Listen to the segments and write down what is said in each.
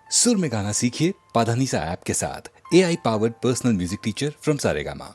सुर में गाना सीखिए पाधानीसा ऐप के साथ। AI powered personal music teacher from Saregama.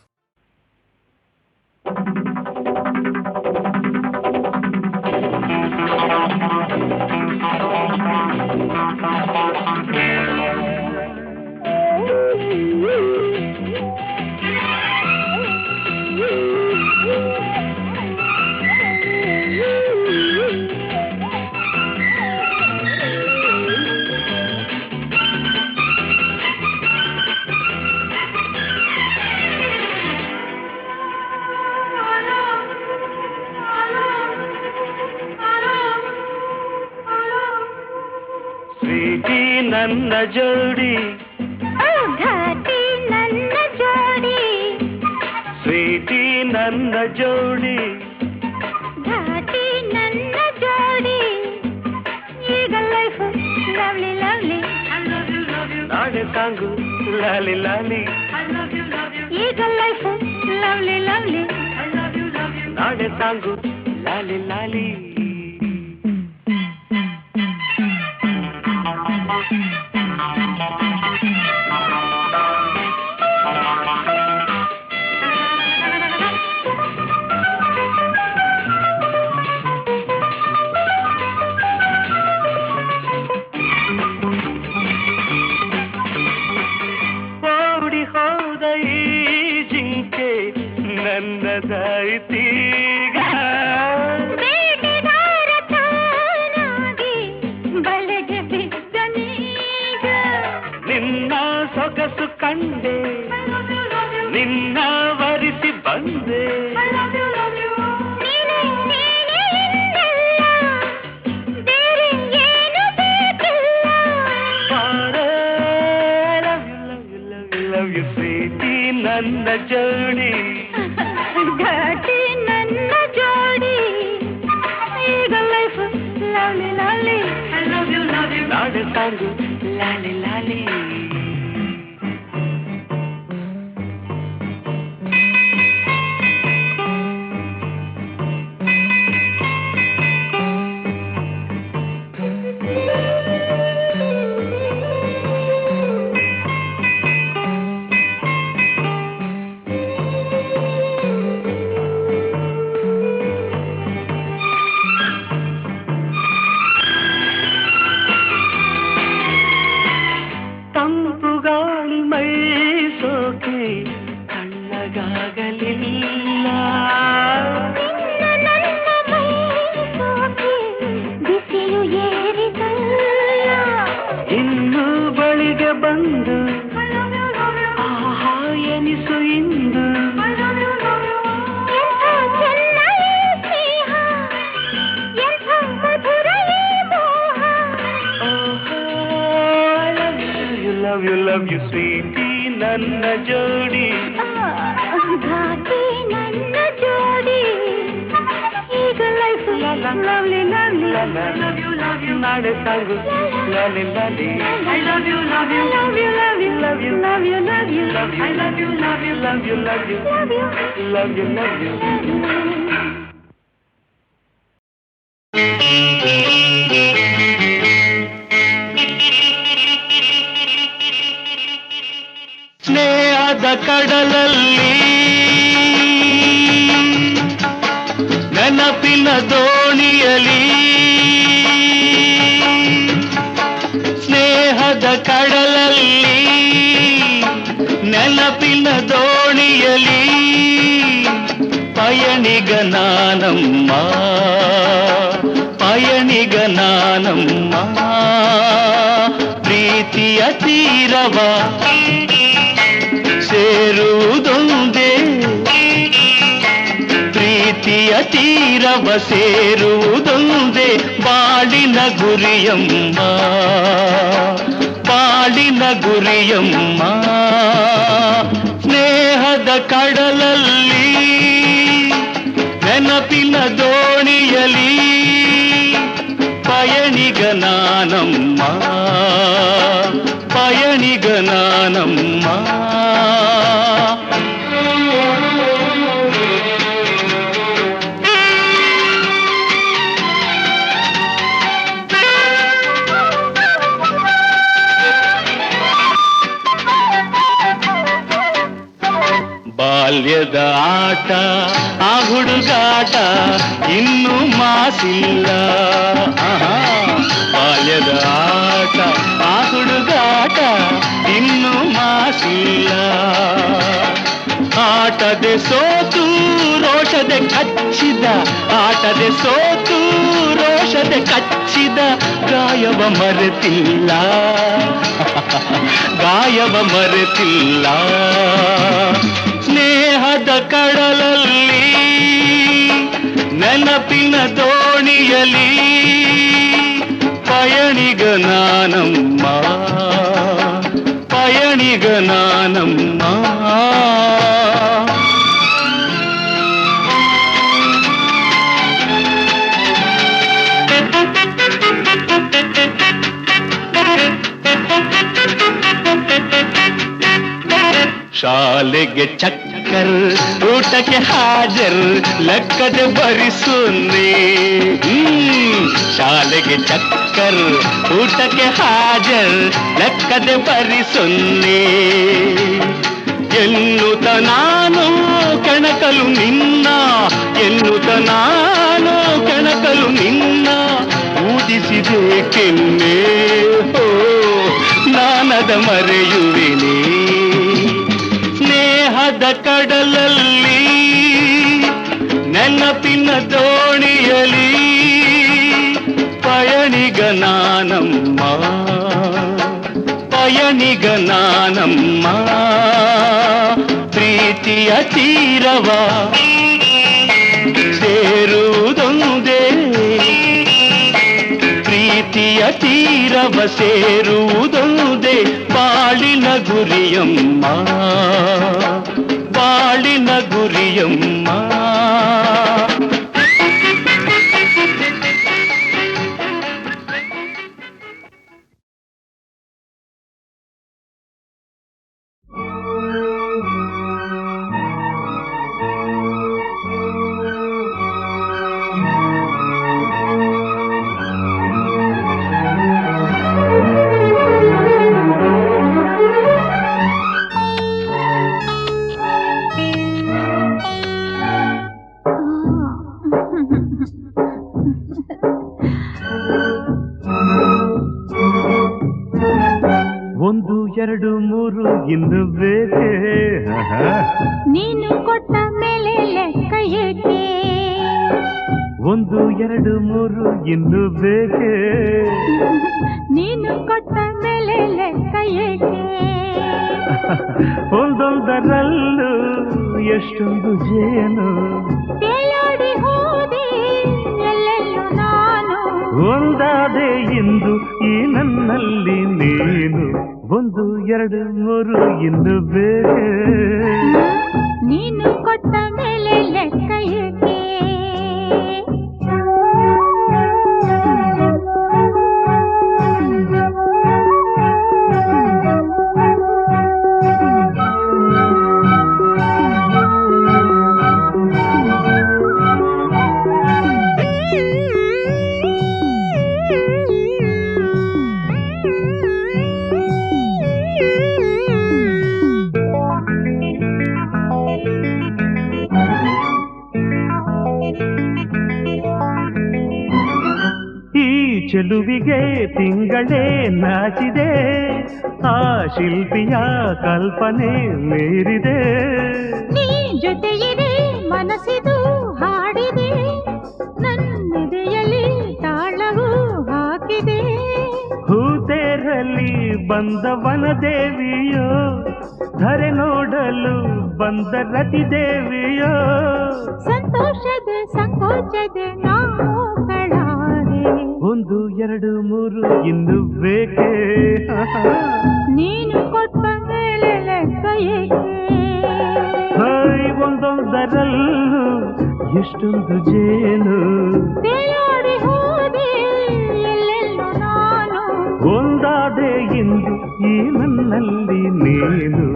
Sweetie ನನ್ನ ಜೋಡಿ ಘಾಟಿ ನನ್ನ ಜೋಡಿ ಸ್ವೀಟಿ ನನ್ನ ಜೋಡಿ ಘಾಟಿ ನನ್ನ ಜೋಡಿ ಈಗ ಲೈಫ್ ಲವ್ಲಿ ಲವ್ಲಿ ನಾಳೆ ಸಾಂಗು ಲಾಲಿ ಲಾಲಿ ಈಗ ಲೈಫ್ ಲವ್ಲಿ ಲವ್ಲಿ ನಾಳೆ ಸಾಂಗು ಲಾಲಿ ಲಾಲಿ ಓಡಿ ಹೋದ ಈ ಜಿಂಕೆ ನನ್ನದಾಯಿತೀಗ ಬೇಟೆಗಾರ ತಾನಾಗಿ ಬಲೆಗೆ ಬಿದ್ದನೀಗ ನಿನ್ನ ಸೊಗಸು ಕಂಡೆ ನಿನ್ನ ವರಿಸಿ ಬಂದೆ ನೀನೇ ನೀನೇ ಎಂದಲ್ಲ ಬೇರೆ ಏನು ಬೇಕಿಲ್ಲ ಲವ್ ಯು ಸ್ವೀಟಿ ನನ್ನ ಜೋಡಿ ಘಾಟಿ ನನ್ನ ಜೋಡಿ ಈಗ ಲೈಫ್ ಲವ್ಲಿ ಲವ್ಲಿ ನಾಳೆ ಸಾಂಗು ಲಾಲಿ ಲಾಲಿ ತಂಪು ಗಾಳಿ ಮೈ ಸೋಕೆ ತಣ್ಣಗಾಗಲಿಲ್ಲ ನಿನ್ನ ನನ್ನ ಮೈ ಸೋಕಿ ಬಿಸಿಲು ಏರಿದಲ್ಲ ಇನ್ನು ಬಳಿಗೆ ಬಂದು ಆಹಾ ಎನಿಸು ಇಂದು ಎಂಥ ಚೆನ್ನ ಈ ಸ್ನೇಹ ಎಂಥ ಮಧುರ ಈ ಮೋಹ ಲವ್ ಯು ಸ್ವೀಟಿ ನನ್ನ ಜೋಡಿ ಘಾಟಿ ನನ್ನ ಜೋಡಿ ಈಗ ಲೈಫ್ ಲವ್ಲಿ ಲವ್ಲಿ ನಾಳೆ ಸಾಂಗು ಲಾಲಿ ಲಾಲಿ I love you, love you, love you, love you, love you, love you, love you, I love you, love you, love you, love you, love you, love you, love you. ಸ್ನೇಹದ ಕಡಲಲ್ಲಿ ನೆನಪಿನ ದೋಣಿಯಲಿ ಸ್ನೇಹದ ಕಡಲಲ್ಲಿ ನೆನಪಿನ ದೋಣಿಯಲಿ ಪಯಣಿಗ ನಾನಮ್ಮ ಪಯಣಿಗ ನಾನಮ್ಮ ಪ್ರೀತಿಯ ತೀರವ ಸೇರುವುದೊಂದೇ ಪ್ರೀತಿಯ ತೀರವ ಸೇರುವುದೊಂದೇ ಬಾಳಿನ ಗುರಿಯಮ್ಮ ಬಾಳಿನ ಗುರಿಯಮ್ಮ ಸ್ನೇಹದ ಕಡಲಲ್ಲಿ ನೆನಪಿನ ದೋಣಿಯಲಿ ಪಯಣಿಗ ನಾನಮ್ಮ ಪಯಣಿಗ ನಾನಮ್ಮ ಬಾಲ್ಯದ ಆಟ ಆ ಹುಡುಗಾಟ ಇನ್ನೂ ಮಾಸಿಲ್ಲ. ಬಾಲ್ಯದ ಆಟ ಆ ಹುಡುಗಾಟ ಇನ್ನೂ ಮಾಸಿಲ್ಲ. ಆಟದೆ ಸೋತು ರೋಷದೆ ಕಚ್ಚಿದ, ಆಟದೆ ಸೋತು ರೋಷದೆ ಕಚ್ಚಿದ ಗಾಯವ ಮರೆತಿಲ್ಲ, ಗಾಯವ ಮರೆತಿಲ್ಲ. ಸ್ನೇಹದ ಕಡಲಲ್ಲಿ ನೆನಪಿನ ದೋಣಿಯಲಿ ಪಯಣಿಗ ನಾನಮ್ಮ, ಪಯಣಿಗ ನಾನಮ್ಮ. ಶಾಲೆಗೆ ಚಕ್ಕರ್, ಊಟಕ್ಕೆ ಹಾಜರ್, ಲೆಕ್ಕದೆ ಬರಿಸುನ್ನಿ. ಶಾಲೆಗೆ ಚಕ್ಕರ್, ಊಟಕ್ಕೆ ಹಾಜರ್, ಲೆಕ್ಕದೆ ಬರಿಸುನ್ನಿ. ಎನ್ನುತ್ತ ನಾನು ಕೆಣಕಲು ನಿನ್ನ, ಎನ್ನುತ್ತ ನಾನು ಕೆಣಕಲು ನಿನ್ನ ಊದಿಸಿದೆ ಕೆನ್ನೆ. ಹೋ ನಾನದ ಮರೆಯುವೆನೇ. ಸ್ನೇಹದ ಕಡಲಲ್ಲಿ ನೆನಪಿನ ದೋಣಿಯಲಿ ಪಯಣಿಗ ನಾನಮ್ಮ, ಪಯಣಿಗ ನಾನಮ್ಮ. ಪ್ರೀತಿಯ ತೀರವ ಸೇರುವುದೊಂದೇ, ಪ್ರೀತಿಯ ತೀರವ ಸೇರುವುದೊಂದೇ ಬಾಳಿನ ಗುರಿಯಮ್ಮ, ಬಾಳಿನ ಗುರಿಯಮ್ಮ. ಒಂದು ಎರಡು ಮೂರು ಇನ್ನು ಬೇಕೆ, ನೀನು ಕೊಟ್ಟ ಮೇಲೆ ಲೆಕ್ಕ ಏಕೆ? ಒಂದು ಎರಡು ಮೂರು ಇನ್ನು ಬೇಕೆ, ನೀನು ಕೊಟ್ಟ ಮೇಲೆ ಲೆಕ್ಕ ಏಕೆ? ಒಂದೊಂದರಲ್ಲೂ ಎಷ್ಟೊಂದು ಜೇನು, ತೇಲಾಡಿ ಹೋದೆ ಎಲ್ಲೆಲ್ಲೂ ನಾನು. ಒಂದಾದೆ ಇಂದು ಈ ನನ್ನಲ್ಲಿ ನೀನು. ಒಂದು ಎರಡು ಮೂರು ಇನ್ನು ಬೇಕೆ, ನೀನು ಕೊಟ್ಟ ಮೇಲೆ ಲೆಕ್ಕ ಏಕೆ? ಚೆಲುವಿಗೆ ತಿಂಗಳೇ ನಾಚಿದೆ, ಆ ಶಿಲ್ಪಿಯ ಕಲ್ಪನೆ ಮೀರಿದೆ. ನೀ ಜೊತೆಯಿದೆ ಮನಸ್ಸಿದು ಹಾಡಿದೆ, ನನ್ನೆದೆಯಲ್ಲಿ ತಾಳವು ಹಾಕಿದೆ. ಹೂತೇರಲ್ಲಿ ಬಂದವನ ದೇವಿಯೋ, ಧರೆ ನೋಡಲು ಬಂದ ರತಿ ದೇವಿಯೋ. ಸಂತೋಷದ ಸಂಕೋಚದ ನಾವು ಕಳಾರೆ. ಒಂದು ಎರಡು ಮೂರು ಇನ್ನು ಬೇಕೆ, ನೀನು ಕೊಟ್ಟ ಮೇಲೆ ಲೆಕ್ಕ ಏಕೆ? ಒಂದೊಂದರಲ್ಲೂ ಎಷ್ಟೊಂದು ಜೇನು, ತೇಲಾಡಿ ಹೋದೆ ಎಲ್ಲೆಲ್ಲೂ ನಾನು. ಒಂದಾದೆ ಇಂದು ಈ ನನ್ನಲ್ಲಿ ನೀನು.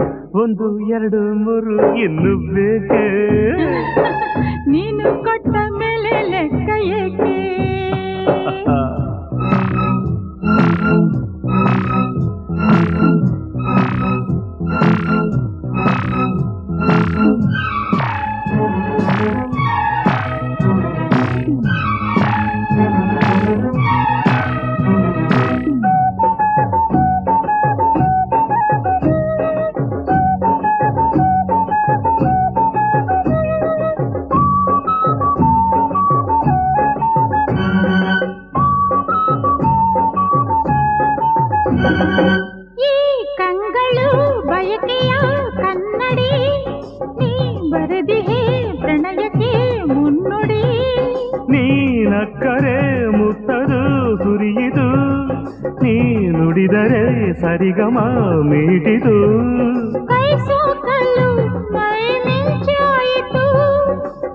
ಒಂದು ಎರಡು ಮೂರು ಇನ್ನು ಬೇಕೆ, ನೀನು ಕೊಟ್ಟ ಮೇಲೆ ಲೆಕ್ಕ ಏಕೆ? ಈ ಕಂಗಳು ಬಯಕೆಯ ಕನ್ನಡಿ, ನೀ ಬರೆದಿಹೆ ಪ್ರಣಯಕ್ಕೆ ಮುನ್ನುಡಿ. ನೀನಕ್ಕರೆ ಮುತ್ತದು ಸುರಿಯಿದು, ನೀ ನುಡಿದರೆ ಸರಿಗಮ ಮೀಟಿದು. ಕೈ ಸೋಕಲು ಮೈ ಮಿಂಚಾಯಿತು,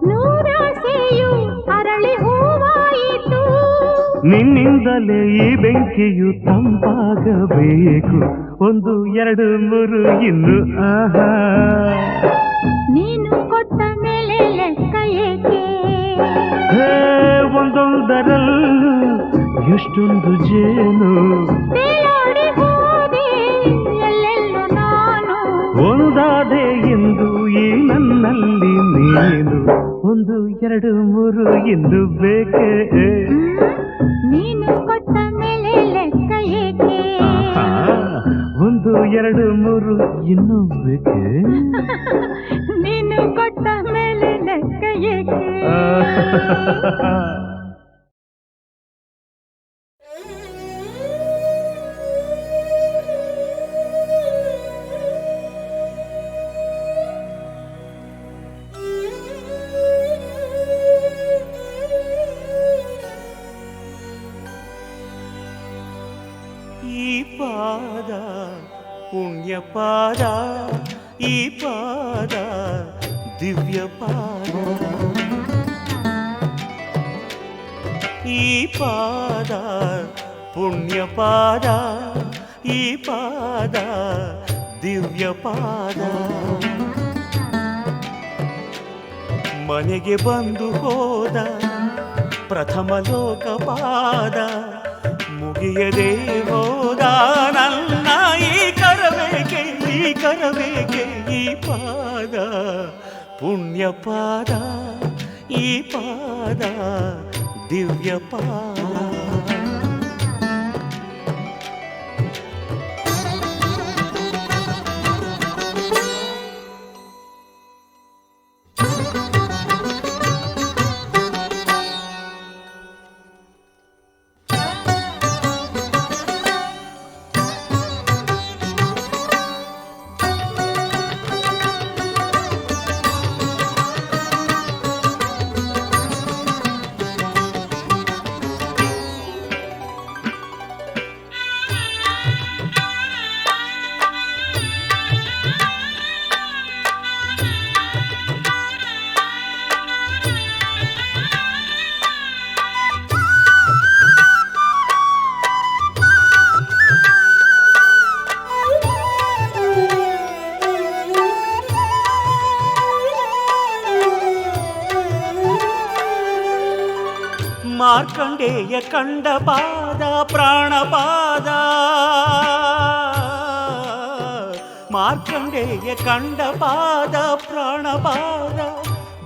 ನೂರಾಸೆಯು ಅರಳಿ ಹೂವಾಯಿತು. ನಿನ್ನಿಂದಲೇ ಈ ಬೆಂಕಿಯು ತಂಪಾಗಬೇಕು, ಒಂದು ಎರಡು ಮೂರು ಇನ್ನು ಆಹಾ. ನೀನು ಕೊಟ್ಟ ಮೇಲೆ ಲೆಕ್ಕ ಏಕೆ, ಒಂದೊಂದರಲ್ಲೂ ಎಷ್ಟೊಂದು ಜೇನು. ತೇಲಾಡಿ ಹೋದೆ ಎಲ್ಲೆಲ್ಲೂ ನಾನು, ಒಂದಾದೆ ಎಂದು ಈ ನನ್ನಲ್ಲಿ ನೀನು. ಒಂದು ಎರಡು ಮೂರು ಇನ್ನು ಬೇಕೆ, ನೀನು ಕೊಟ್ಟ ಮೇಲೆ ಲೆಕ್ಕ ಏಕೆ. ಒಂದು ಎರಡು ಮೂರು ಇನ್ನು ಬೇಕೆ, ನೀನು ಕೊಟ್ಟ ಮೇಲೆ ಲೆಕ್ಕ ಏಕೆ. ಈ ಪಾದ ಪುಣ್ಯ ಪಾದ, ಈ ಪಾದ ದಿವ್ಯ ಪಾದ, ಈ ಪಾದ ಪುಣ್ಯ ಪಾದ, ಈ ಪಾದ ದಿವ್ಯ ಪಾದ. ಮನೆಗೆ ಬಂದು ಹೋದ ಪ್ರಥಮ ಲೋಕಪಾದ, ಮುಗಿಯದೆ ಹೋದ ನನ್ನ ಈ ಕರಬೇಕೆ, ಈ ಕರಬೇಕೆ. ಈ ಪಾದ ಪುಣ್ಯ ಪಾದ, ಈ ಪಾದ ದಿವ್ಯ ಪಾದ. ಮಾರ್ಕಂಡೇಯ ಕಂಡ ಪಾದ ಪ್ರಾಣಪಾದ, ಮಾರ್ಕಂಡೇಯ ಕಂಡ ಪಾದ ಪ್ರಾಣಪಾದ.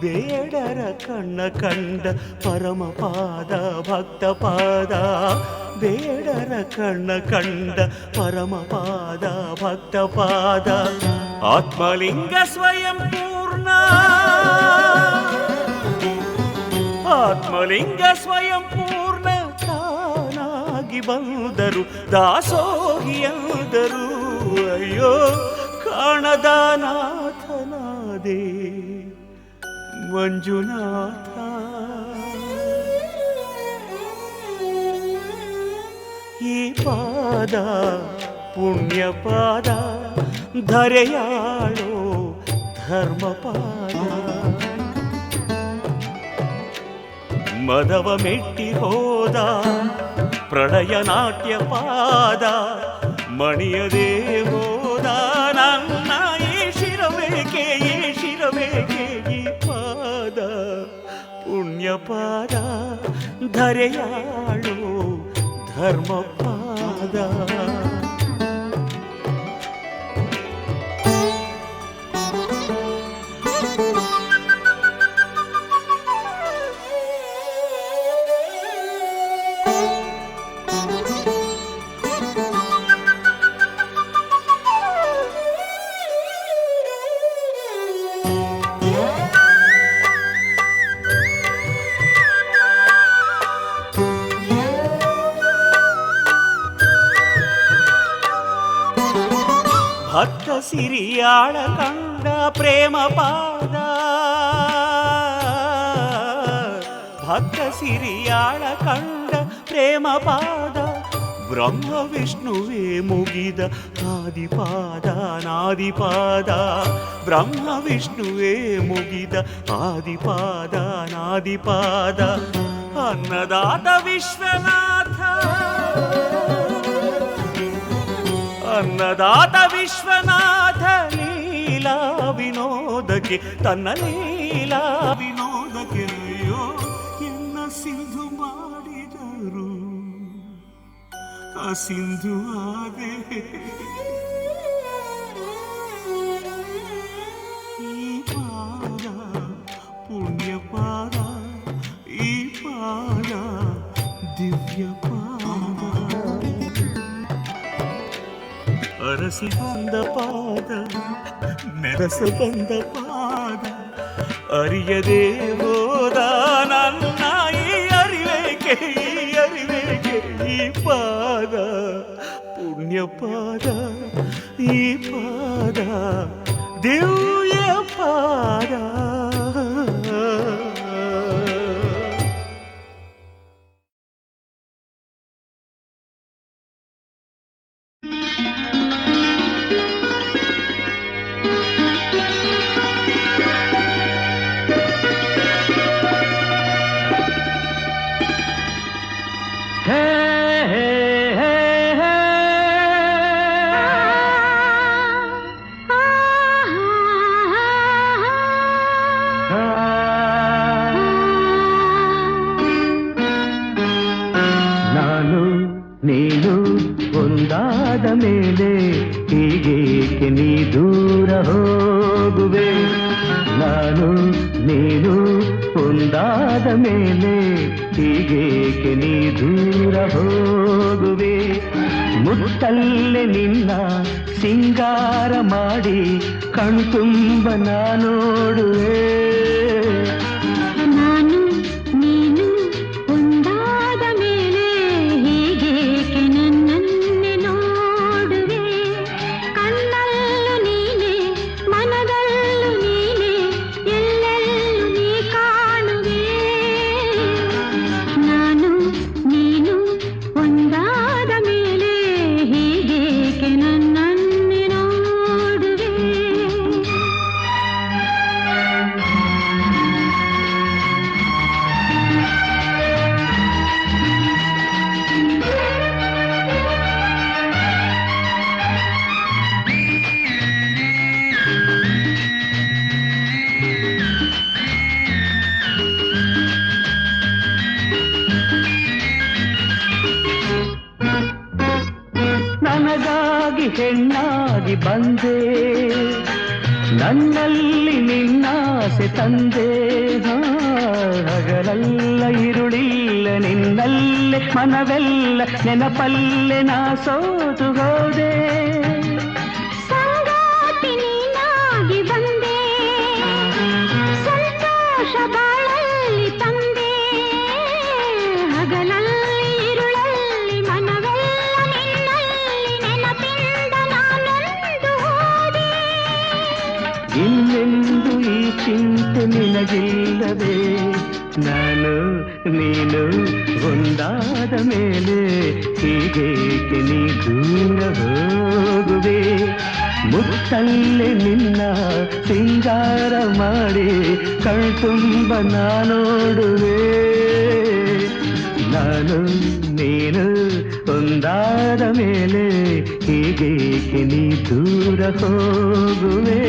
ಬೇಡರ ಕಣ್ಣ ಕಂಡ ಪರಮಪಾದ ಭಕ್ತಪಾದ, ಬೇಡರ ಕಣ್ಣ ಕಂಡ ಪರಮಪಾದ ಭಕ್ತಪಾದ. ಆತ್ಮಲಿಂಗ ಸ್ವಯಂ ಪೂರ್ಣ, ಆತ್ಮಲಿಂಗ ಸ್ವಯಂ ಪೂರ್ಣ ತಾನಾಗಿ ಬಂದರು ದಾಸೋಹಿಯಂದರು. ಅಯ್ಯೋ ಕಾಣದ ನಾಥನಾದೆ ಮಂಜುನಾಥ. ಈ ಪಾದ ಪುಣ್ಯ ಪಾದ, ಧರೆಯಾಳೋ ಧರ್ಮಪಾದ. ಮದವ ಮೆಟ್ಟಿ ಹೋದ ಪ್ರಳಯ ನಾಟ್ಯ ಪಾದ, ಮಣಿಯದೆ ಹೋದ ನನ್ನ ಈ ಶಿರಬೇಕೆ, ಈ ಶಿರಬೇಕೆ. ಈ ಪಾದ ಪುಣ್ಯ ಪಾದ, ಧರೆಯಾಳೋ ಧರ್ಮಪಾದ. ಭಕ್ತ ಸಿರಿಯಾಳ ಕಂಡ ಪ್ರೇಮ ಪಾದ, ಭಕ್ತ ಸಿರಿಯಾಳ ಕಂಡ ಪ್ರೇಮ ಪಾದ, ಬ್ರಹ್ಮ ವಿಷ್ಣುವೇ ಮುಗಿದ ಆದಿಪಾದ ನಾದಿಪಾದ, ಬ್ರಹ್ಮ ವಿಷ್ಣುವೇ ಮುಗಿದ ಆದಿಪಾದ ನಾದಿಪಾದ. ಅನ್ನದಾತ ವಿಶ್ವನಾಥ, ಅನ್ನದಾತ ವಿಶ್ವನಾಥ ಲೀಲಾ ವಿನೋದಕ್ಕೆ, ತನ್ನ ಲೀಲಾ ವಿನೋದಕ್ಕೆ ಅಯ್ಯೋ ಎಲ್ಲ ಸಿಂಧು ಮಾಡಿದರು, ಆ ಸಿಂಧು ಆದೆ. ಈ ಪಾದ ಪುಣ್ಯ ಪಾದ, ಈ ಪಾದ ದಿವ್ಯ ಪಾದ, ಅರಸಿ ಬಂದ ಪಾದ, ನೆರಸ ಬಂದ ಪಾದ, ಅರಿಯದೇ ಹೋದ ನನ್ನ ಈ ಅರಿವೇಕೆ, ಈ ಅರಿವೇಕೆ, ಈ ಪಾದ ಪುಣ್ಯ ಪಾದ, ಈ ಪಾದ ದಿವ್ಯ ಪಾದ. ನಾನು ನೀನು ಒಂದಾದ ಮೇಲೆ ಹೀಗೇಕೆ ನೀ ದೂರ ಹೋಗುವೆ, ನಾನು ನೀನು ಒಂದಾದ ಮೇಲೆ ಹೀಗೇಕೆ ನೀ ದೂರ ಹೋಗುವೆ. ಮುತ್ತಲ್ಲೇ ನಿನ್ನ ಸಿಂಗಾರ ಮಾಡಿ ಕಣ್ತುಂಬ ನೋಡುವೆ, ನಾನು ನೀನು ಒಂದಾದ ಮೇಲೆ ಹೀಗೇಕೆ ನನ್ನನ್ನೇ ನೋಡುವೆ. ಕಣ್ಣಲ್ಲೂ ನೀನೆ, ಮನದಲ್ಲೂ ನೀನೆ, ಎಲ್ಲೆಲ್ಲೂ ನೀ ಕಾಣುವೆ. ನಾನು ನೀನು ಒಂದಾದ ಮೇಲೆ ಹೀಗೇಕೆ ನನ್ನನ್ನೇ ನೋಡುವೆ. ನನಗಾಗಿ ಹೆಣ್ಣಾಗಿ ಬಂದೆ, ನನ್ನಲ್ಲಿ ನಿನ್ನಾಸೆ ತಂದೆ. ಹಗಲೆಲ್ಲ ಇರುಳಿಲ್ಲ ನಿನ್ನಲ್ಲೇ, ಮನವೆಲ್ಲ ನೆನಪಲ್ಲೇ ನಾ ಸೋತು ಹೋದೆ. ಸಂಗಾತಿ ನೀನಾಗಿ ಬಂದೆ, ಸಂತೋಷ ಬಾಳಲ್ಲಿ ತಂದೆ. ಹಗಲಲ್ಲಿ ಇರುಳಲ್ಲಿ ಮನವೆಲ್ಲ ನಿನ್ನಲ್ಲಿ, ನೆನಪಿಂದ ನಾನೊಂದು ಹೋದೆ. ಇನ್ನೆಂದು ಈ ಚಿಂತೆ ನಿನಗಿಲ್ಲವೇ, ನಾನು ನೀನು ಒಂದಾದ ಮೇಲೆ ಹೀಗೇಕೆ ನೀ ದೂರ ಹೋಗುವೆ. ಮುತ್ತಲ್ಲೇ ನಿನ್ನ ಸಿಂಗಾರ ಮಾಡಿ ಕಣ್ತುಂಬ ನೋಡುವೆ, ನಾನು ನೀನು ಒಂದಾದ ಮೇಲೆ ಹೀಗೇಕೆ ನೀ ದೂರ ಹೋಗುವೆ.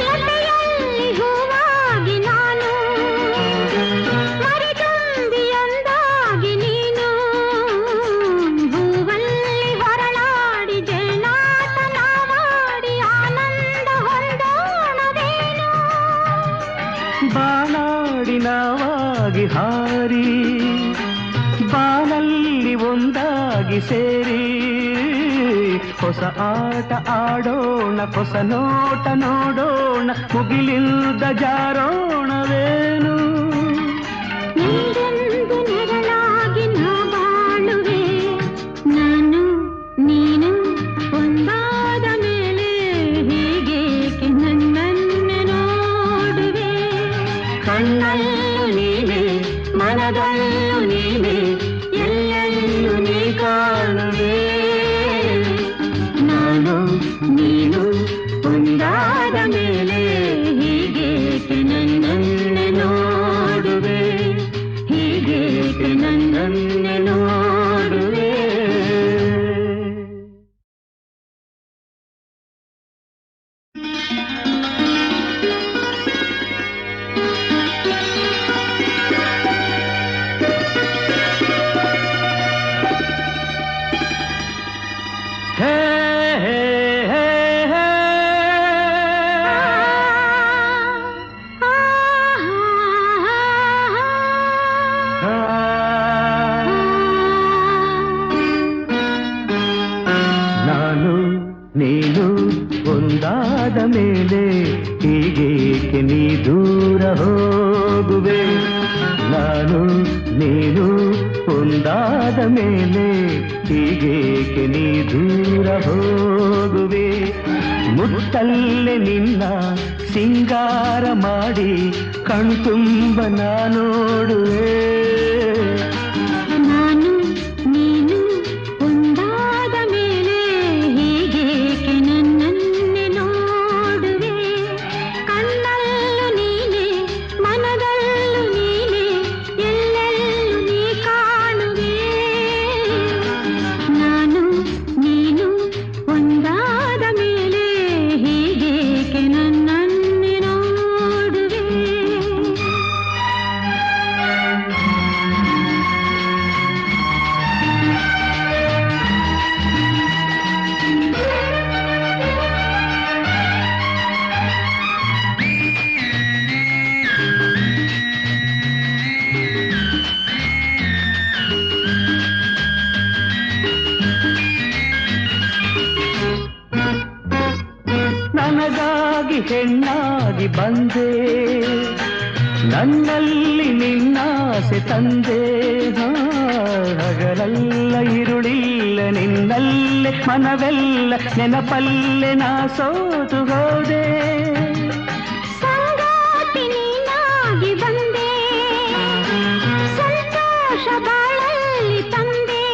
ಲತೆಯಲ್ಲಿ ಹೂವಾಗಿ ನಾನು, ಮರೆತು ನಾವಾಗಿ ಹಾರಿ ಬಾನಲ್ಲಿ ಒಂದಾಗಿ ಸೇರಿ ಹೊಸ ಆಟ ಆಡೋಣ, ಹೊಸ ನೋಟ ನೋಡೋಣ, ಮುಗಿಲಿಲ್ದ ಜಾರೋಣವೇನು. ನೀರೆಂದು ನೆರಳಾಗಿ ನಾ ಬಾಳುವೆ, ನಾನು ನೀನು ಒಂದಾದ ಮೇಲೆ ಹೀಗೇಕೆ ನನ್ನನ್ನು ನೋಡುವೆ. ಕಣ್ಣಲ್ಲೂ ನೀನೆ, ಮನದಲ್ಲೂ ನೀನೆ, ಎಲ್ಲೆಲ್ಲೂ ನೀ ಕಾಣುವೆ. ನಾನು ನೀನು ಒಂದಾದ ಮೇಲೆ ಹೀಗೇಕೆ ನನ್ನನ್ನು ನೋಡುವೆ, ಹೀಗೇಕೆ ನನ್ನನ್ನು ನೋಡುವೆ. ಹೇ ಹೇ ಹೇ ಹೇ ನಾನು ನೀನು ಒಂದಾದ ಮೇಲೆ ಹೀಗೇಕೆ ನೀ ದೂರ ಹೋಗುವೆ. ನಾನು ನೀನು ಒಂದಾದ ಮೇಲೆ ಹೀಗೇಕೆ ನೀ ದೂರ ಹೋಗುವೆ. ಮುತ್ತಲ್ಲೇ ನಿನ್ನ ಸಿಂಗಾರ ಮಾಡಿ ಕಣ್ತುಂಬ ನೋಡುವೆ. ನಾನು ನೀನು ಒಂದಾದ ಮೇಲೆ ಹೀಗೇಕೆ ನನ್ನನ್ನೇ ನೋಡುವೆ. ಕಣ್ಣಲ್ಲೂ ನೀನೆ, ಮನದಲ್ಲೂ ನೀನೆ, ಎಲ್ಲೆಲ್ಲೂ ನೀ ಕಾಣುವೆ. ನಾನು ನೀನು ಒಂದಾದ ಮೇಲೆ ಹೀಗೇಕೆ ನನ್ನನ್ನೇ ನೋಡುವೆ. ನನಗಾಗಿ ಹೆಣ್ಣಾಗಿ ಬಂದೆ, ನನ್ನಲ್ಲಿ ನಿನ್ನಾಸೆ ತಂದೆ. ಹಗಲೆಲ್ಲ ಇರುಳಿಲ್ಲ ನಿನ್ನಲ್ಲೇ, ಮನವೆಲ್ಲ ನೆನಪಲ್ಲೇ ನಾ ಸೋತು ಹೋದೆ. ಸಂಗಾತಿ ನೀನಾಗಿ ಬಂದೆ, ಸಂತೋಷ ಬಾಳಲ್ಲಿ ತಂದೆ.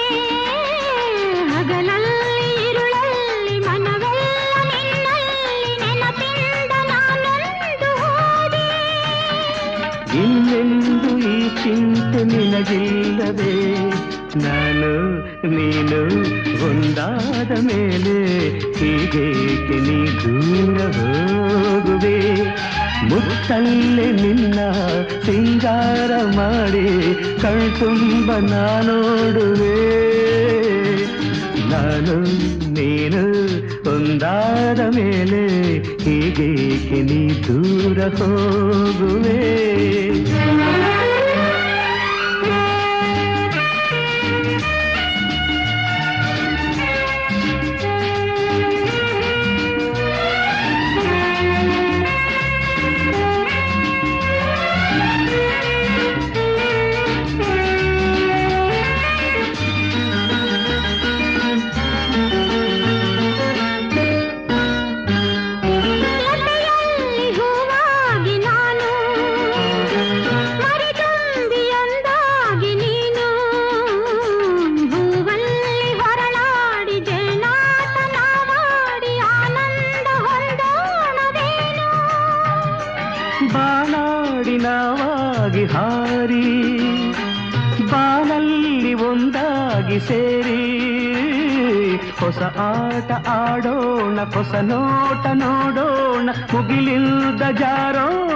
ಹಗಲಲ್ಲಿ ಇರುಳಲ್ಲಿ ಮನವೆಲ್ಲ ನಿನ್ನಲ್ಲಿ, ನೆನಪಿಂದ ನಾನೊಂದು ಹೋದೆ. ಇನ್ನೆಂದು ಈ ಚಿಂತೆ ನಿನಗಿಲ್ಲದೆ, ನಾನು ನೀನು ಒಂದಾದ ಮೇಲೆ ಹೀಗೇಕೆ ನೀ ದೂರ ಹೋಗುವೆ. ಮುತ್ತಲ್ಲೇ ನಿನ್ನ ಸಿಂಗಾರ ಮಾಡಿ ಕಣ್ತುಂಬ ನೋಡುವೆ. ನಾನು ನೀನು ಒಂದಾದ ಮೇಲೆ ಹೀಗೇಕೆ ನೀ ದೂರ ಹೋಗುವೆ. ಲತೆಯಲ್ಲಿ ಹೂವಾಗಿ ನಾನು, ಮರಿದುಂಬಿಯೊಂದಾಗಿ ನೀನು. ಹೂವಲ್ಲಿ ಹೊರಳಾಡಿ ಜೇನಾಟನ ಮಾಡಿ ಆನಂದ ಹೊಂದೋಣವೇನು. ಬಾನಾಡಿ ನಾವಾಗಿ ಹಾರಿ ಬಾನಲ್ಲಿ ಒಂದಾಗಿ ಸೇರಿ ಹೊಸ ಆಟ ಆಡೋಣ, ಹೊಸ ನೋಟ ನೋಡೋಣ, ಮುಗಿಲಿಲ್ದ ಜಾರೋಣ.